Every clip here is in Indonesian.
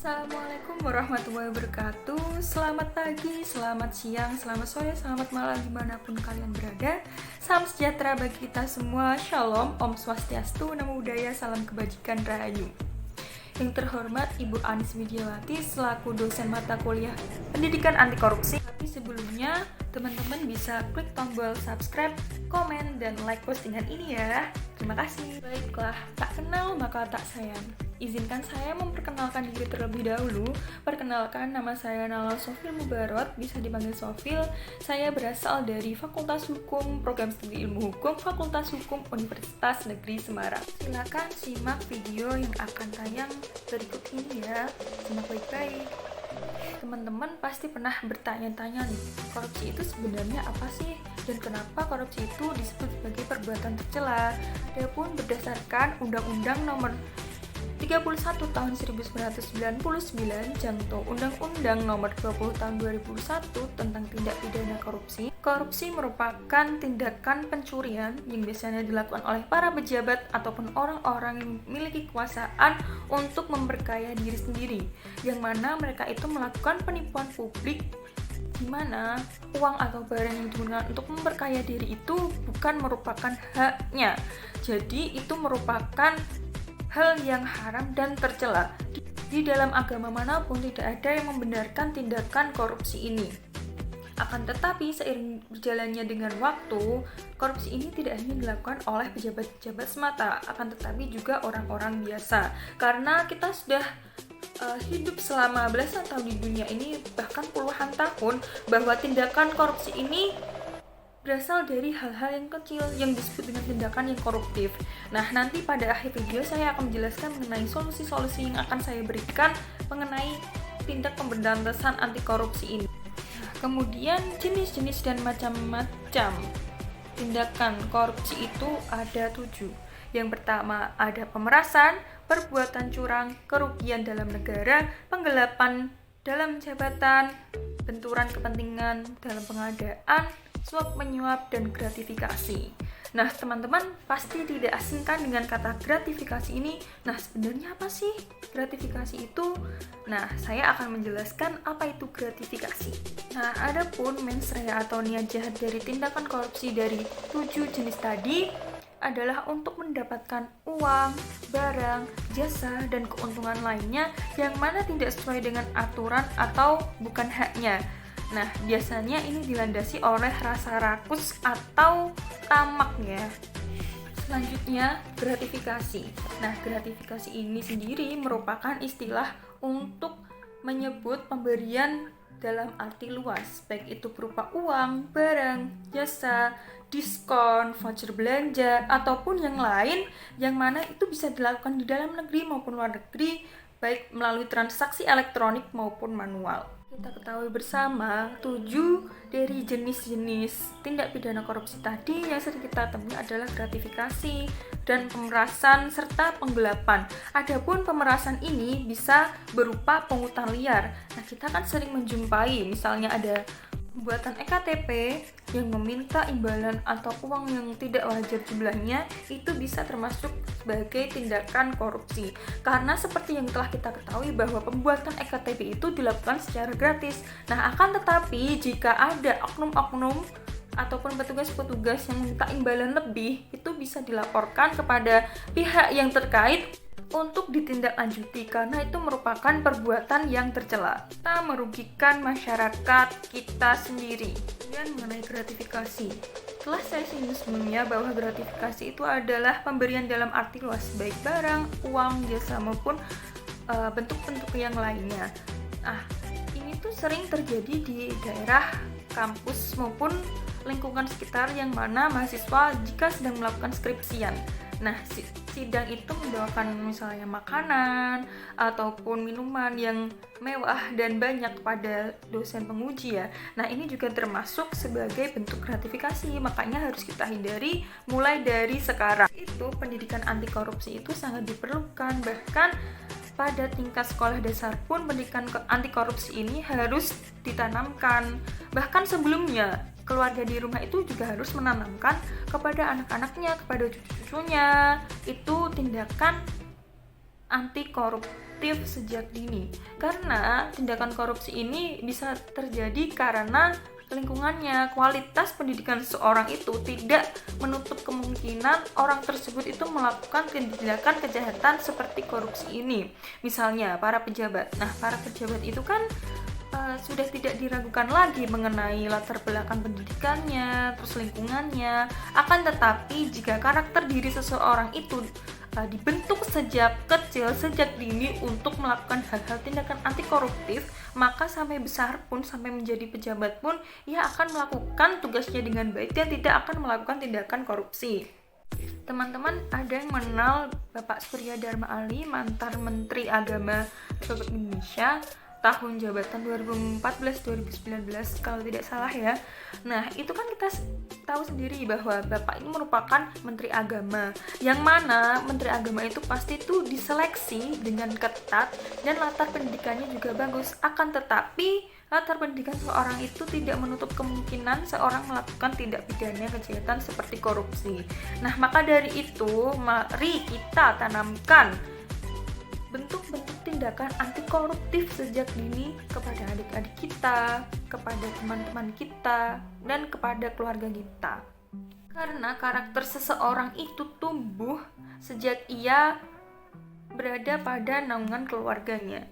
Assalamualaikum warahmatullahi wabarakatuh. Selamat pagi, selamat siang, selamat sore, selamat malam dimanapun kalian berada. Salam sejahtera bagi kita semua. Shalom, Om Swastiastu, Namo Buddhaya, salam kebajikan rahayu. Yang terhormat Ibu Anis Widiawati selaku dosen mata kuliah Pendidikan Anti Korupsi. Tapi sebelumnya teman-teman bisa klik tombol subscribe, komen, dan like postingan ini ya. Terima kasih. Baiklah, tak kenal maka tak sayang. Izinkan saya memperkenalkan diri terlebih dahulu. Perkenalkan, nama saya Nala Sofil Mubarot, bisa dipanggil Sofil. Saya berasal dari Fakultas Hukum, Program Studi Ilmu Hukum, Fakultas Hukum Universitas Negeri Semarang. Silakan simak video yang akan tayang berikut ini ya. Simak baik-baik. Teman-teman pasti pernah bertanya-tanya nih, korupsi itu sebenarnya apa sih? Dan kenapa korupsi itu disebut sebagai perbuatan tercela? Adapun berdasarkan Undang-Undang Nomor 31 tahun 1999 Jangto Undang-Undang Nomor 20 tahun 2001 tentang tindak pidana korupsi. Korupsi merupakan tindakan pencurian yang biasanya dilakukan oleh para pejabat ataupun orang-orang yang memiliki kekuasaan untuk memperkaya diri sendiri, yang mana mereka itu melakukan penipuan publik di mana uang atau barang yang digunakan untuk memperkaya diri itu bukan merupakan haknya. Jadi itu merupakan hal yang haram dan tercela. Di dalam agama manapun tidak ada yang membenarkan tindakan korupsi ini. Akan tetapi seiring berjalannya dengan waktu, korupsi ini tidak hanya dilakukan oleh pejabat-pejabat semata, akan tetapi juga orang-orang biasa. Karena kita sudah hidup selama belasan tahun di dunia ini, bahkan puluhan tahun, bahwa tindakan korupsi ini berasal dari hal-hal yang kecil yang disebut dengan tindakan yang koruptif. Nah, nanti pada akhir video saya akan menjelaskan mengenai solusi-solusi yang akan saya berikan mengenai tindak pemberantasan anti korupsi ini. Nah, kemudian jenis-jenis dan macam-macam tindakan korupsi itu ada 7. Yang pertama ada pemerasan, perbuatan curang, kerugian dalam negara, penggelapan dalam jabatan, benturan kepentingan dalam pengadaan, suap menyuap, dan gratifikasi. Nah, teman-teman pasti tidak asingkan dengan kata gratifikasi ini. Nah, sebenarnya apa sih gratifikasi itu? Nah, saya akan menjelaskan apa itu gratifikasi. Nah, adapun mens rea atau niat jahat dari tindakan korupsi dari 7 jenis tadi adalah untuk mendapatkan uang, barang, jasa, dan keuntungan lainnya yang mana tidak sesuai dengan aturan atau bukan haknya. Nah, biasanya ini dilandasi oleh rasa rakus atau tamak ya. Selanjutnya, gratifikasi. Nah, gratifikasi ini sendiri merupakan istilah untuk menyebut pemberian dalam arti luas, baik itu berupa uang, barang, jasa, diskon, voucher belanja, ataupun yang lain yang mana itu bisa dilakukan di dalam negeri maupun luar negeri, baik melalui transaksi elektronik maupun manual. Kita ketahui bersama 7 dari jenis-jenis tindak pidana korupsi tadi yang sering kita temui adalah gratifikasi dan pemerasan serta penggelapan. Adapun pemerasan ini bisa berupa pungutan liar. Nah, kita kan sering menjumpai misalnya ada pembuatan EKTP yang meminta imbalan atau uang yang tidak wajar jumlahnya, itu bisa termasuk sebagai tindakan korupsi. Karena seperti yang telah kita ketahui bahwa pembuatan EKTP itu dilakukan secara gratis. Nah, akan tetapi jika ada oknum-oknum ataupun petugas-petugas yang minta imbalan lebih, itu bisa dilaporkan kepada pihak yang terkait untuk ditindaklanjuti karena itu merupakan perbuatan yang tercela. Kita merugikan masyarakat kita sendiri. Kemudian mengenai gratifikasi. Telah saya singgung sebelumnya bahwa gratifikasi itu adalah pemberian dalam arti luas, baik barang, uang, jasa maupun bentuk-bentuk yang lainnya. Nah, ini tuh sering terjadi di daerah kampus maupun lingkungan sekitar yang mana mahasiswa jika sedang melakukan skripsian. Nah, sidang itu membawakan misalnya makanan ataupun minuman yang mewah dan banyak kepada dosen penguji ya. Nah, ini juga termasuk sebagai bentuk gratifikasi, makanya harus kita hindari mulai dari sekarang. Itu pendidikan anti korupsi itu sangat diperlukan, bahkan pada tingkat sekolah dasar pun pendidikan anti korupsi ini harus ditanamkan. Bahkan sebelumnya keluarga di rumah itu juga harus menanamkan kepada anak-anaknya, kepada cucu-cucunya, itu tindakan anti korupsi. koruptif sejak dini. Karena tindakan korupsi ini bisa terjadi karena lingkungannya, kualitas pendidikan seseorang itu tidak menutup kemungkinan orang tersebut itu melakukan tindakan kejahatan seperti korupsi ini. Misalnya para pejabat. Nah, para pejabat itu kan sudah tidak diragukan lagi mengenai latar belakang pendidikannya, terus lingkungannya. Akan tetapi jika karakter diri seseorang itu dibentuk sejak kecil, sejak dini untuk melakukan hal-hal tindakan anti koruptif, maka sampai besar pun, sampai menjadi pejabat pun, ia akan melakukan tugasnya dengan baik dan tidak akan melakukan tindakan korupsi. Teman-teman ada yang mengenal Bapak Surya Dharma Ali, mantan Menteri Agama Republik Indonesia tahun jabatan 2014-2019 kalau tidak salah ya. Nah, itu kan kita tahu sendiri bahwa Bapak ini merupakan Menteri Agama, yang mana Menteri Agama itu pasti tuh diseleksi dengan ketat dan latar pendidikannya juga bagus. Akan tetapi latar pendidikan seorang itu tidak menutup kemungkinan seorang melakukan tindak pidana kejahatan seperti korupsi. Nah, maka dari itu mari kita tanamkan bentuk-bentuk tindakan anti koruptif sejak dini kepada adik-adik kita, kepada teman-teman kita, dan kepada keluarga kita. Karena karakter seseorang itu tumbuh sejak ia berada pada naungan keluarganya.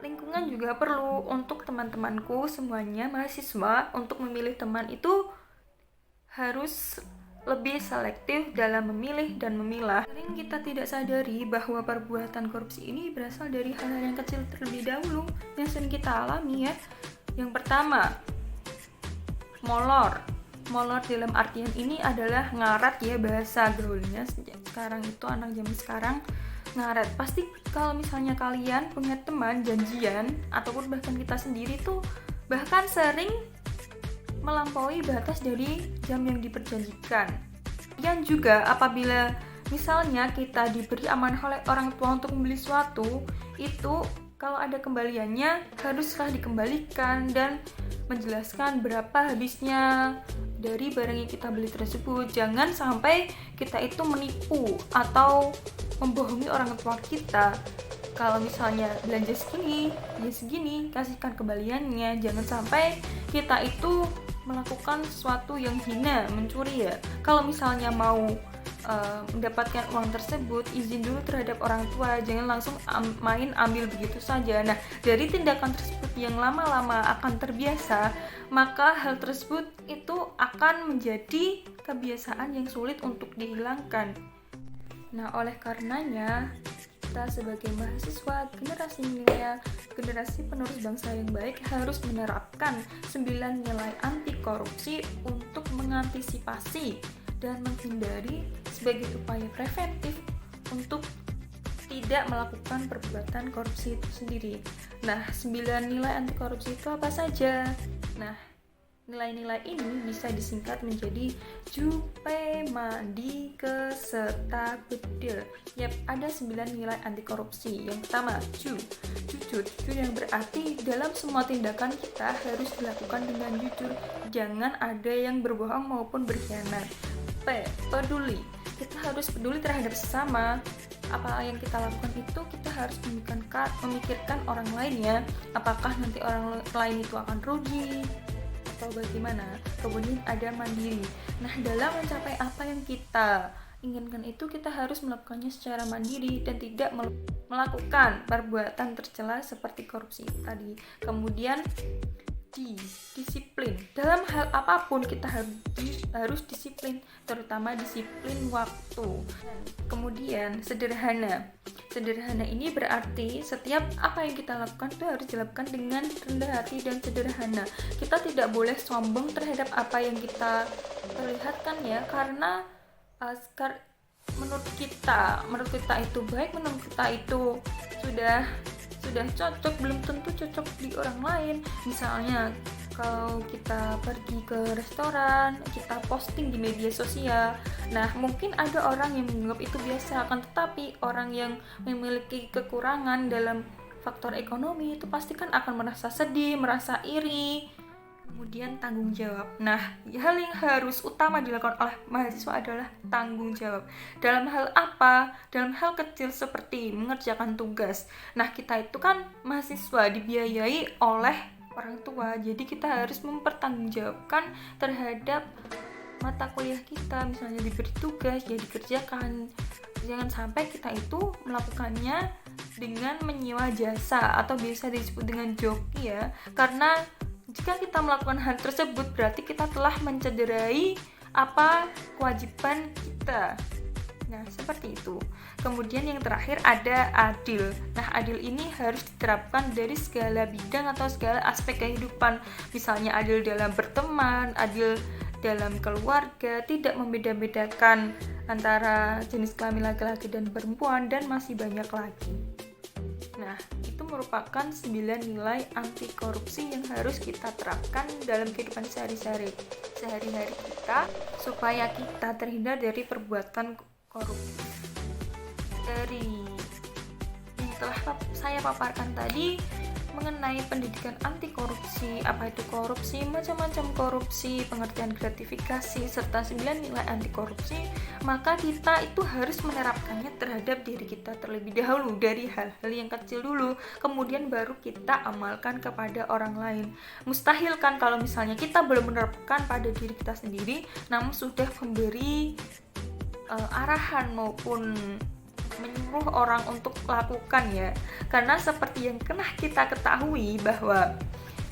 Lingkungan juga perlu. Untuk teman-temanku semuanya mahasiswa, untuk memilih teman itu harus lebih selektif dalam memilih dan memilah. Sering kita tidak sadari bahwa perbuatan korupsi ini berasal dari hal-hal yang kecil terlebih dahulu yang sering kita alami ya. Yang pertama, molor. Molor dalam artian ini adalah ngarat ya, bahasa gaulnya sekarang itu, anak zaman sekarang ngaret. Pasti kalau misalnya kalian punya teman janjian ataupun bahkan kita sendiri tuh bahkan sering melampaui batas dari jam yang diperjanjikan. Dan juga apabila misalnya kita diberi amanah oleh orang tua untuk membeli suatu, itu kalau ada kembaliannya haruslah dikembalikan dan menjelaskan berapa habisnya dari barang yang kita beli tersebut. Jangan sampai kita itu menipu atau membohongi orang tua kita. Kalau misalnya belanja segini, ya segini, kasihkan kembaliannya. Jangan sampai kita itu melakukan sesuatu yang hina, mencuri ya. Kalau misalnya mau mendapatkan uang tersebut, izin dulu terhadap orang tua, jangan langsung main ambil begitu saja. Nah, dari tindakan tersebut yang lama-lama akan terbiasa, maka hal tersebut itu akan menjadi kebiasaan yang sulit untuk dihilangkan. Nah, oleh karenanya kita sebagai mahasiswa generasi milenial, generasi penerus bangsa yang baik, harus menerapkan 9 nilai anti korupsi untuk mengantisipasi dan menghindari sebagai upaya preventif untuk tidak melakukan perbuatan korupsi itu sendiri. Nah, 9 nilai anti korupsi itu apa saja? Nah, nilai-nilai ini bisa disingkat menjadi Jupemadi Seta Bedil. Yap, ada 9 nilai anti korupsi. Yang pertama, jujur yang berarti dalam semua tindakan kita harus dilakukan dengan jujur. Jangan ada yang berbohong maupun berkhianat. Peduli. Kita harus peduli terhadap sesama. Apa yang kita lakukan itu kita harus memikirkan orang lainnya. Apakah nanti orang lain itu akan rugi atau bagaimana. Kemudian ada mandiri. Nah, dalam mencapai apa yang kita inginkan itu kita harus melakukannya secara mandiri dan tidak melakukan perbuatan tercela seperti korupsi tadi. Kemudian disiplin. Dalam hal apapun kita harus disiplin, terutama disiplin waktu. Kemudian sederhana. Sederhana ini berarti setiap apa yang kita lakukan itu harus dilakukan dengan rendah hati dan sederhana. Kita tidak boleh sombong terhadap apa yang kita perlihatkan ya, karena menurut kita itu baik, menurut kita itu sudah cocok, belum tentu cocok di orang lain. Misalnya kalau kita pergi ke restoran, kita posting di media sosial. Nah, mungkin ada orang yang menganggap itu biasa, akan tetapi orang yang memiliki kekurangan dalam faktor ekonomi itu pasti kan akan merasa sedih, merasa iri. Kemudian tanggung jawab. Nah, hal yang harus utama dilakukan oleh mahasiswa adalah tanggung jawab. Dalam hal apa? Dalam hal kecil seperti mengerjakan tugas. Nah, kita itu kan mahasiswa dibiayai oleh orang tua, jadi kita harus mempertanggungjawabkan terhadap mata kuliah kita. Misalnya diberi tugas, ya dikerjakan. Jangan sampai kita itu melakukannya dengan menyewa jasa atau biasa disebut dengan joki ya, karena jika kita melakukan hal tersebut berarti kita telah mencederai kewajiban kita. Nah, seperti itu. Kemudian yang terakhir ada adil. Nah, adil ini harus diterapkan dari segala bidang atau segala aspek kehidupan. Misalnya adil dalam berteman, adil dalam keluarga, tidak membeda-bedakan antara jenis kelamin laki-laki dan perempuan, dan masih banyak lagi. Nah, itu merupakan 9 nilai anti korupsi yang harus kita terapkan dalam kehidupan sehari-hari kita supaya kita terhindar dari perbuatan korupsi. Dari yang telah saya paparkan tadi mengenai pendidikan anti korupsi, apa itu korupsi, macam-macam korupsi, pengertian gratifikasi, serta 9 nilai anti korupsi, maka kita itu harus menerapkannya terhadap diri kita terlebih dahulu, dari hal-hal yang kecil dulu, kemudian baru kita amalkan kepada orang lain. Mustahil kan kalau misalnya kita belum menerapkan pada diri kita sendiri, namun sudah memberi arahan maupun menyuruh orang untuk lakukan ya. Karena seperti yang pernah kita ketahui bahwa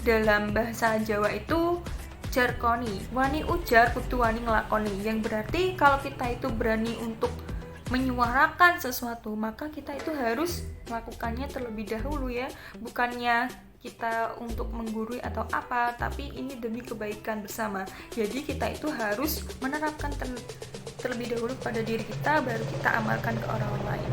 dalam bahasa Jawa itu jarkoni, wani ujar kudu wani ngelakoni, yang berarti kalau kita itu berani untuk menyuarakan sesuatu, maka kita itu harus melakukannya terlebih dahulu ya. Bukannya kita untuk menggurui atau apa, tapi ini demi kebaikan bersama. Jadi kita itu harus menerapkan terlebih dahulu pada diri kita, baru kita amalkan ke orang lain.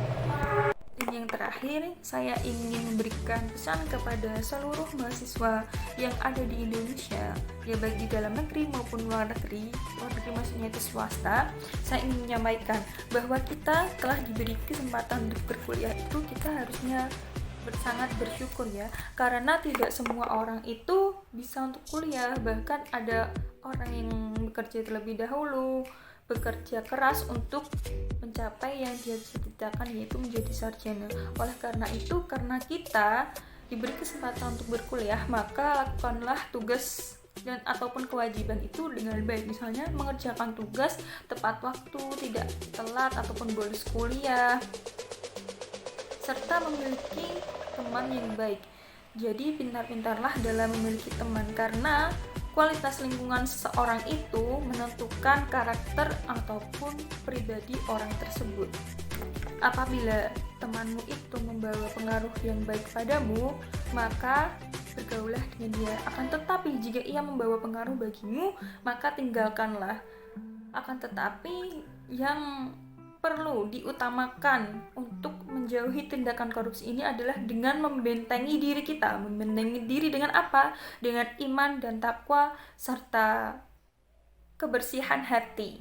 Dan yang terakhir, saya ingin memberikan pesan kepada seluruh mahasiswa yang ada di Indonesia, ya baik di dalam negeri maupun luar negeri maksudnya itu swasta. Saya ingin menyampaikan bahwa kita telah diberi kesempatan untuk berkuliah, itu kita harusnya sangat bersyukur ya, karena tidak semua orang itu bisa untuk kuliah. Bahkan ada orang yang bekerja terlebih dahulu, bekerja keras untuk mencapai yang dia cita-citakan, yaitu menjadi sarjana. Oleh karena itu, karena kita diberi kesempatan untuk berkuliah, maka lakukanlah tugas dan ataupun kewajiban itu dengan baik. Misalnya mengerjakan tugas tepat waktu, tidak telat ataupun bolos kuliah, serta memiliki teman yang baik. Jadi pintar-pintarlah dalam memiliki teman, karena kualitas lingkungan seseorang itu menentukan karakter ataupun pribadi orang tersebut. Apabila temanmu itu membawa pengaruh yang baik padamu, maka bergaulah dengan dia. Akan tetapi jika ia membawa pengaruh bagimu, maka tinggalkanlah. Akan tetapi yang perlu diutamakan untuk menjauhi tindakan korupsi ini adalah dengan membentengi diri kita. Membentengi diri dengan apa? Dengan iman dan takwa serta kebersihan hati.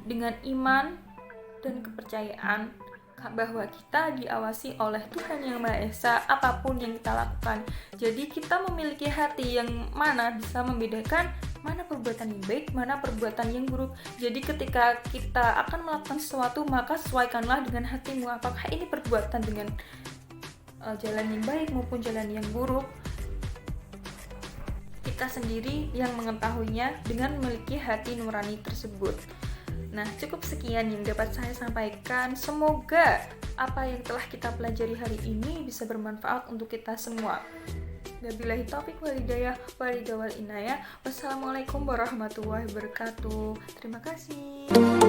Dengan iman dan kepercayaan bahwa kita diawasi oleh Tuhan Yang Maha Esa apapun yang kita lakukan. Jadi kita memiliki hati yang mana bisa membedakan mana perbuatan yang baik, mana perbuatan yang buruk. Jadi ketika kita akan melakukan sesuatu, maka sesuaikanlah dengan hatimu, apakah ini perbuatan dengan jalan yang baik maupun jalan yang buruk. Kita sendiri yang mengetahuinya dengan memiliki hati nurani tersebut. Nah, cukup sekian yang dapat saya sampaikan. Semoga apa yang telah kita pelajari hari ini bisa bermanfaat untuk kita semua. Wabillahi taufiq wal hidayah wal inayah. Wassalamualaikum warahmatullahi wabarakatuh. Terima kasih.